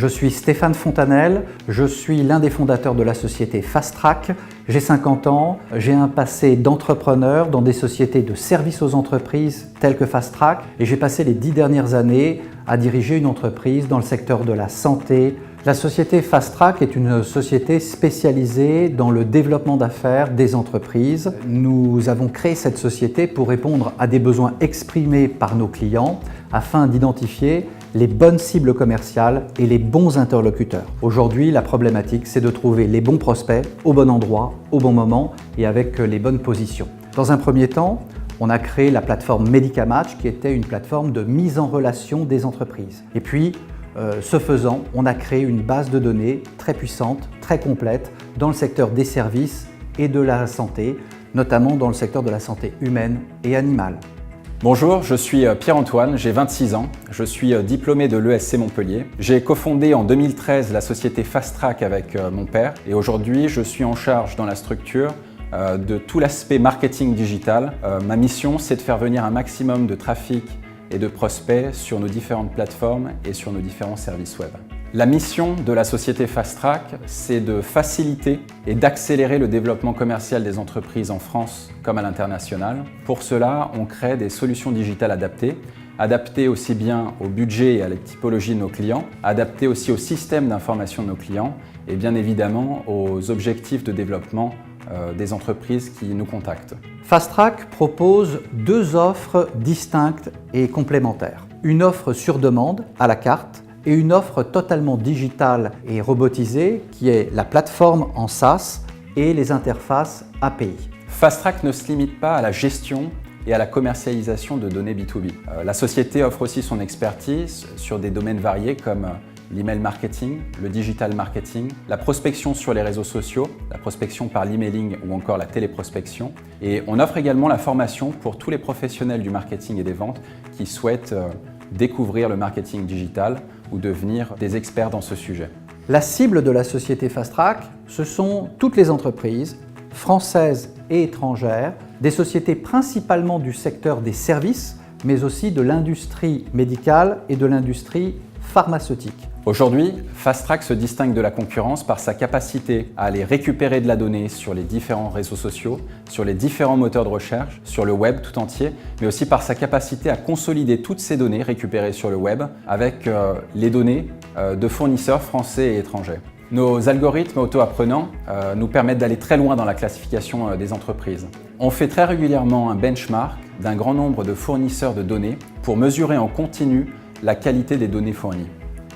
Je suis Stéphane Fontanelle, je suis l'un des fondateurs de la société Fast Track. J'ai 50 ans, j'ai un passé d'entrepreneur dans des sociétés de services aux entreprises telles que Fast Track et j'ai passé les 10 dernières années à diriger une entreprise dans le secteur de la santé. La société Fast Track est une société spécialisée dans le développement d'affaires des entreprises. Nous avons créé cette société pour répondre à des besoins exprimés par nos clients afin d'identifier les bonnes cibles commerciales et les bons interlocuteurs. Aujourd'hui, la problématique, c'est de trouver les bons prospects au bon endroit, au bon moment et avec les bonnes positions. Dans un premier temps, on a créé la plateforme Medicamatch qui était une plateforme de mise en relation des entreprises. Et puis, ce faisant, on a créé une base de données très puissante, très complète dans le secteur des services et de la santé, notamment dans le secteur de la santé humaine et animale. Bonjour, je suis Pierre-Antoine, j'ai 26 ans, je suis diplômé de l'ESC Montpellier. J'ai cofondé en 2013 la société Fast Track avec mon père et aujourd'hui je suis en charge dans la structure de tout l'aspect marketing digital. Ma mission, c'est de faire venir un maximum de trafic et de prospects sur nos différentes plateformes et sur nos différents services web. La mission de la société Fast Track, c'est de faciliter et d'accélérer le développement commercial des entreprises en France comme à l'international. Pour cela, on crée des solutions digitales adaptées aussi bien au budget et à la typologie de nos clients, adaptées aussi au système d'information de nos clients et bien évidemment aux objectifs de développement des entreprises qui nous contactent. Fast Track propose deux offres distinctes et complémentaires. Une offre sur demande, à la carte, et une offre totalement digitale et robotisée qui est la plateforme en SaaS et les interfaces API. Fast Track ne se limite pas à la gestion et à la commercialisation de données B2B. La société offre aussi son expertise sur des domaines variés comme l'email marketing, le digital marketing, la prospection sur les réseaux sociaux, la prospection par l'emailing ou encore la téléprospection. Et on offre également la formation pour tous les professionnels du marketing et des ventes qui souhaitent découvrir le marketing digital ou devenir des experts dans ce sujet. La cible de la société Fast Track, ce sont toutes les entreprises françaises et étrangères, des sociétés principalement du secteur des services, mais aussi de l'industrie médicale et de l'industrie pharmaceutique. Aujourd'hui, Fast Track se distingue de la concurrence par sa capacité à aller récupérer de la donnée sur les différents réseaux sociaux, sur les différents moteurs de recherche, sur le web tout entier, mais aussi par sa capacité à consolider toutes ces données récupérées sur le web avec les données de fournisseurs français et étrangers. Nos algorithmes auto-apprenants nous permettent d'aller très loin dans la classification des entreprises. On fait très régulièrement un benchmark d'un grand nombre de fournisseurs de données pour mesurer en continu la qualité des données fournies.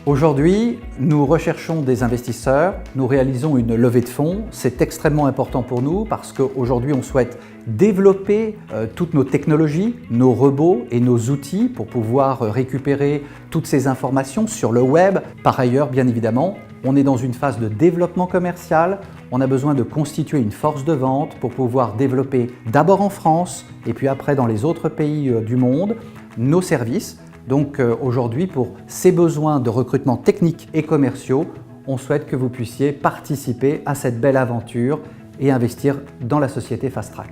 Aujourd'hui, nous recherchons des investisseurs, nous réalisons une levée de fonds. C'est extrêmement important pour nous parce qu'aujourd'hui, on souhaite développer toutes nos technologies, nos robots et nos outils pour pouvoir récupérer toutes ces informations sur le web. Par ailleurs, bien évidemment, on est dans une phase de développement commercial. On a besoin de constituer une force de vente pour pouvoir développer d'abord en France et puis après dans les autres pays du monde nos services. Donc aujourd'hui, pour ces besoins de recrutement technique et commerciaux, on souhaite que vous puissiez participer à cette belle aventure et investir dans la société Fast Track.